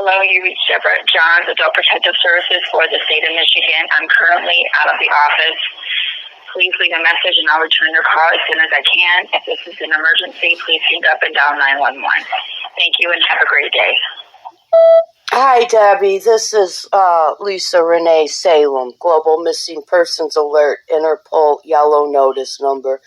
Hello, you reached Deborah Johns, Adult Protective Services for the state of Michigan. I'm currently out of the office. Please leave a message and I'll return your call as soon as I can. If this is an emergency, please hang up and dial 911. Thank you and have a great day. Hi, Debbie. This is Lisa Renee Salem, Global Missing Persons Alert, Interpol Yellow Notice number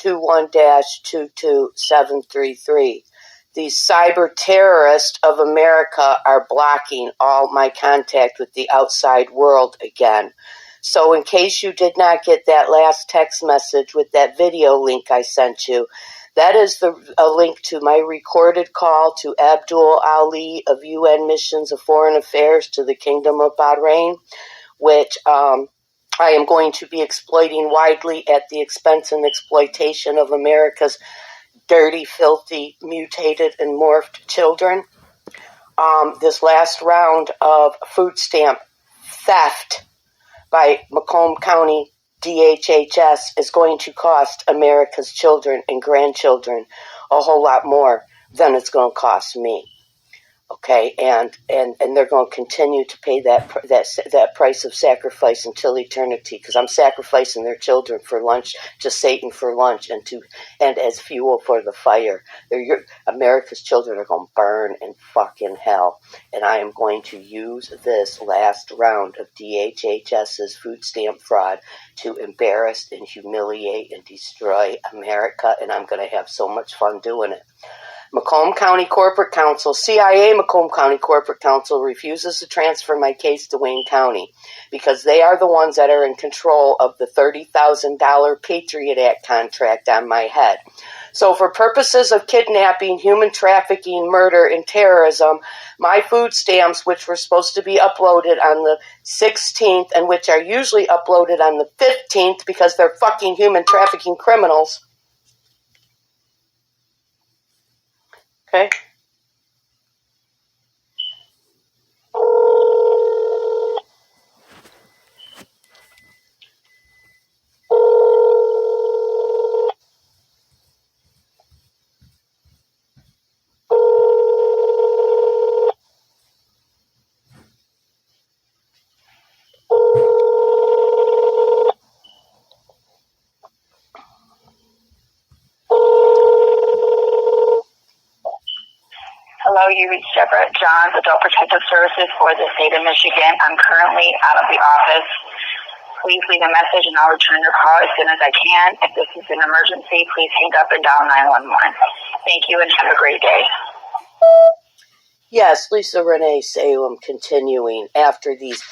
21-22733. These cyber terrorists of America are blocking all my contact with the outside world again. So in case you did not get that last text message with that video link I sent you, that is a link to my recorded call to Abdul Ali of UN Missions of Foreign Affairs to the Kingdom of Bahrain, which I am going to be exploiting widely at the expense and exploitation of America's dirty, filthy, mutated, and morphed children. This last round of food stamp theft by Macomb County DHHS is going to cost America's children and grandchildren a whole lot more than it's going to cost me. Okay, and they're going to continue to pay that price of sacrifice until eternity, because I'm sacrificing their children for lunch to Satan for lunch and as fuel for the fire. America's children are going to burn in fucking hell, and I am going to use this last round of DHHS's food stamp fraud to embarrass and humiliate and destroy America, and I'm going to have so much fun doing it. Macomb County Corporate Counsel, CIA Macomb County Corporate Counsel refuses to transfer my case to Wayne County because they are the ones that are in control of the $30,000 Patriot Act contract on my head. So for purposes of kidnapping, human trafficking, murder, and terrorism, my food stamps, which were supposed to be uploaded on the 16th and which are usually uploaded on the 15th because they're fucking human trafficking criminals. Okay. Hello, you reached Deborah Johns, Adult Protective Services for the state of Michigan. I'm currently out of the office. Please leave a message and I'll return your call as soon as I can. If this is an emergency, please hang up and dial 911. Thank you and have a great day. Yes, Lisa Renee Salem continuing after these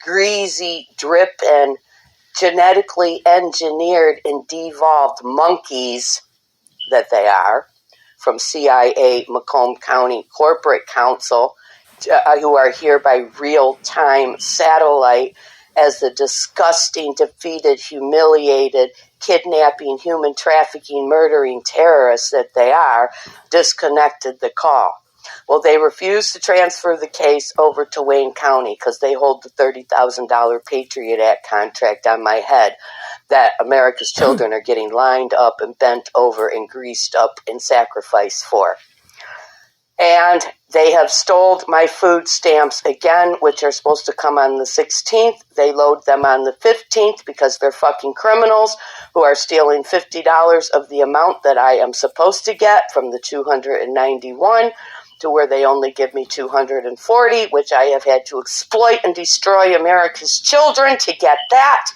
greasy, drip, and genetically engineered and devolved monkeys that they are from CIA Macomb County Corporate Counsel, who are here by real-time satellite as the disgusting, defeated, humiliated, kidnapping, human trafficking, murdering terrorists that they are, disconnected the call. Well, they refused to transfer the case over to Wayne County because they hold the $30,000 Patriot Act contract on my head that America's children are getting lined up and bent over and greased up and sacrificed for. And they have stole my food stamps again, which are supposed to come on the 16th. They load them on the 15th because they're fucking criminals who are stealing $50 of the amount that I am supposed to get from the 291 to where they only give me 240, which I have had to exploit and destroy America's children to get that.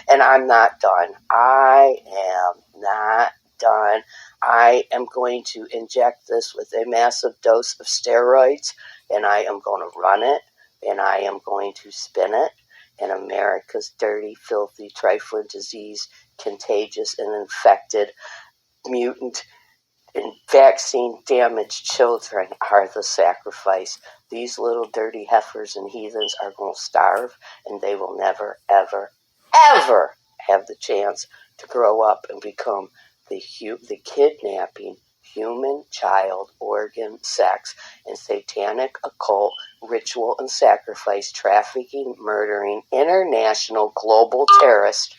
And I'm not done. I am not done. I am going to inject this with a massive dose of steroids, and I am going to run it, and I am going to spin it, and America's dirty, filthy, trifling disease, contagious and infected, mutant, and vaccine-damaged children are the sacrifice. These little dirty heifers and heathens are going to starve, and they will never, ever, ever have the chance to grow up and become the kidnapping, human child organ sex and satanic occult ritual and sacrifice trafficking, murdering, international global terrorist.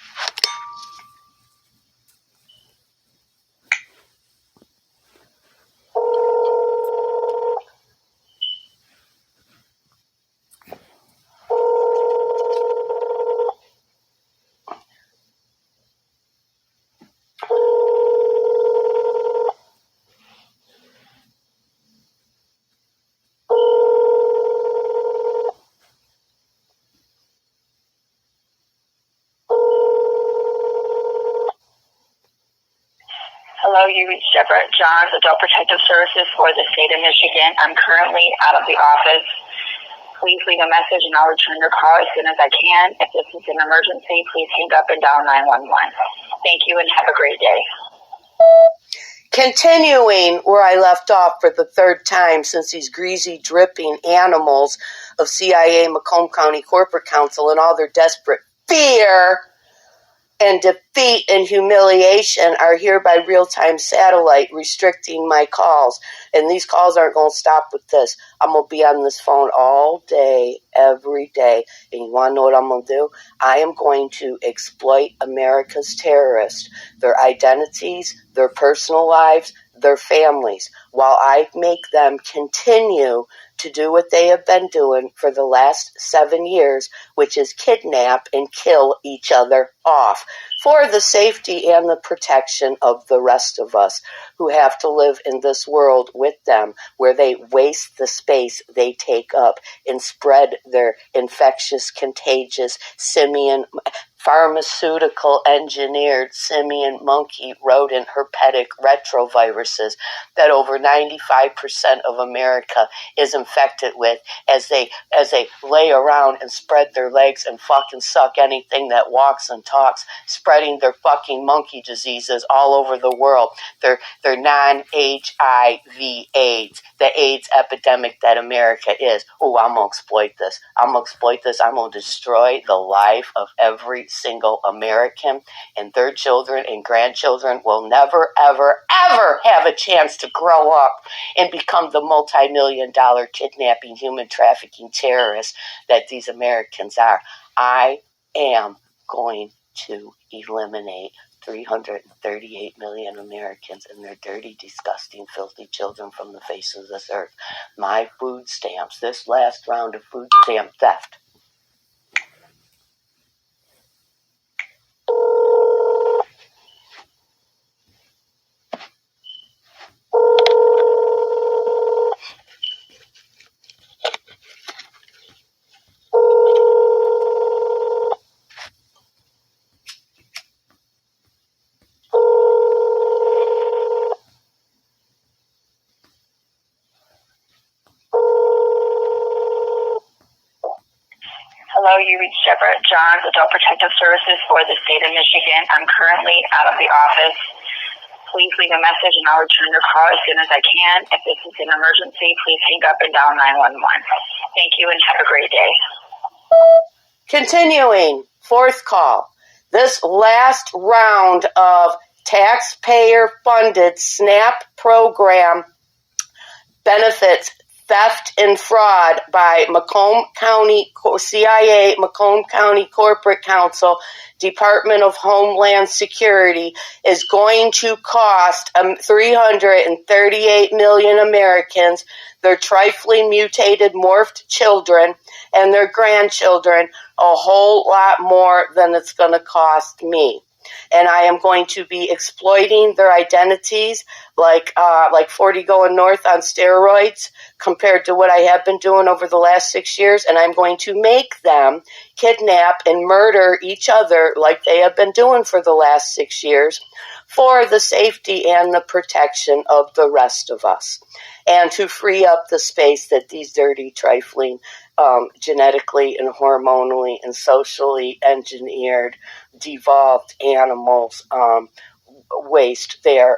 you reached Deborah Johns, Adult Protective Services for the state of Michigan. I'm currently out of the office. Please leave a message and I'll return your call as soon as I can. If this is an emergency, please hang up and dial 911. Thank you and have a great day. Continuing where I left off for the third time since these greasy, dripping animals of CIA, Macomb County Corporate Council, and all their desperate fear and defeat and humiliation are here by real-time satellite restricting my calls. And these calls aren't going to stop with this. I'm going to be on this phone all day, every day. And you want to know what I'm going to do? I am going to exploit America's terrorists, their identities, their personal lives, their families, while I make them continue to do what they have been doing for the last 7 years, which is kidnap and kill each other off for the safety and the protection of the rest of us who have to live in this world with them, where they waste the space they take up and spread their infectious, contagious, simian, pharmaceutical engineered simian, monkey, rodent, herpetic retroviruses that over 95% of America is infected with as they lay around and spread their legs and fucking suck anything that walks and talks, spreading their fucking monkey diseases all over the world. They're non-HIV AIDS, the AIDS epidemic that America is. Oh, I'm going to exploit this. I'm going to destroy the life of every single American, and their children and grandchildren will never, ever, ever have a chance to grow up and become the multi-million-dollar kidnapping, human trafficking terrorists that these Americans are. I am going to eliminate 338 million Americans and their dirty, disgusting, filthy children from the face of this earth. My food stamps, this last round of food stamp theft. Hello, you reached Deborah Johns, Adult Protective Services for the state of Michigan. I'm currently out of the office. Please leave a message and I'll return your call as soon as I can. If this is an emergency, please hang up and dial 911. Thank you and have a great day. Continuing, fourth call. This last round of taxpayer-funded SNAP program benefits theft and fraud by Macomb County CIA, Macomb County Corporate Council, Department of Homeland Security is going to cost 338 million Americans, their trifling mutated morphed children and their grandchildren, a whole lot more than it's going to cost me. And I am going to be exploiting their identities like 40 going north on steroids compared to what I have been doing over the last 6 years. And I'm going to make them kidnap and murder each other like they have been doing for the last 6 years for the safety and the protection of the rest of us. And to free up the space that these dirty, trifling, genetically and hormonally and socially engineered, devolved animals waste. The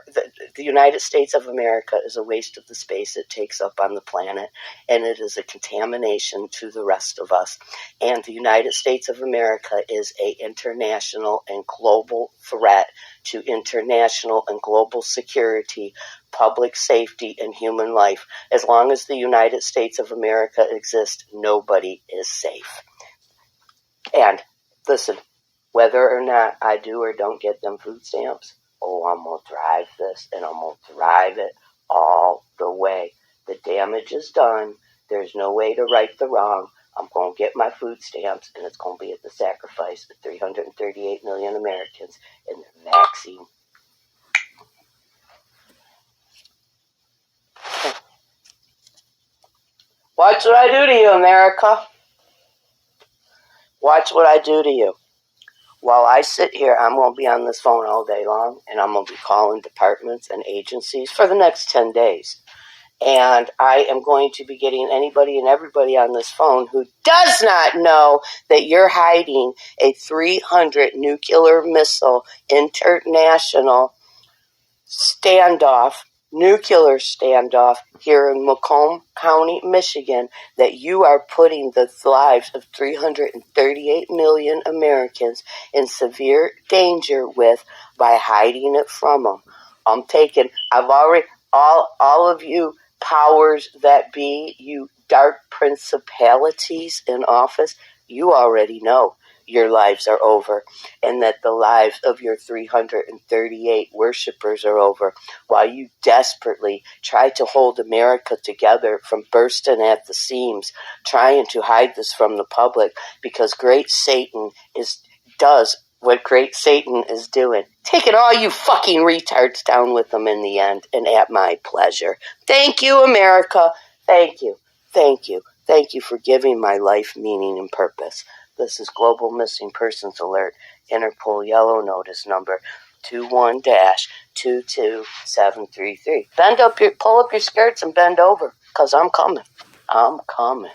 United States of America is a waste of the space it takes up on the planet, and it is a contamination to the rest of us. And the United States of America is an international and global threat to international and global security, public safety, and human life. As long as the United States of America exists, nobody is safe. And listen, whether or not I do or don't get them food stamps, I'm going to drive this, and I'm going to drive it all the way. The damage is done. There's no way to right the wrong. I'm going to get my food stamps, and it's going to be at the sacrifice of 338 million Americans and the vaccine. Watch what I do to you, America. Watch what I do to you. While I sit here, I'm going to be on this phone all day long, and I'm going to be calling departments and agencies for the next 10 days. And I am going to be getting anybody and everybody on this phone who does not know that you're hiding a 300 nuclear missile international nuclear standoff here in Macomb County, Michigan, that you are putting the lives of 338 million Americans in severe danger with by hiding it from them. All of you powers that be, you dark principalities in office, you already know your lives are over, and that the lives of your 338 worshipers are over, while you desperately try to hold America together from bursting at the seams, trying to hide this from the public, because great Satan does what great Satan is doing, taking all you fucking retards down with them in the end, and at my pleasure. Thank you, America. Thank you. Thank you. Thank you for giving my life meaning and purpose. This is Global Missing Persons Alert, Interpol Yellow Notice number 21-22733. Pull up your skirts and bend over, because I'm coming. I'm coming.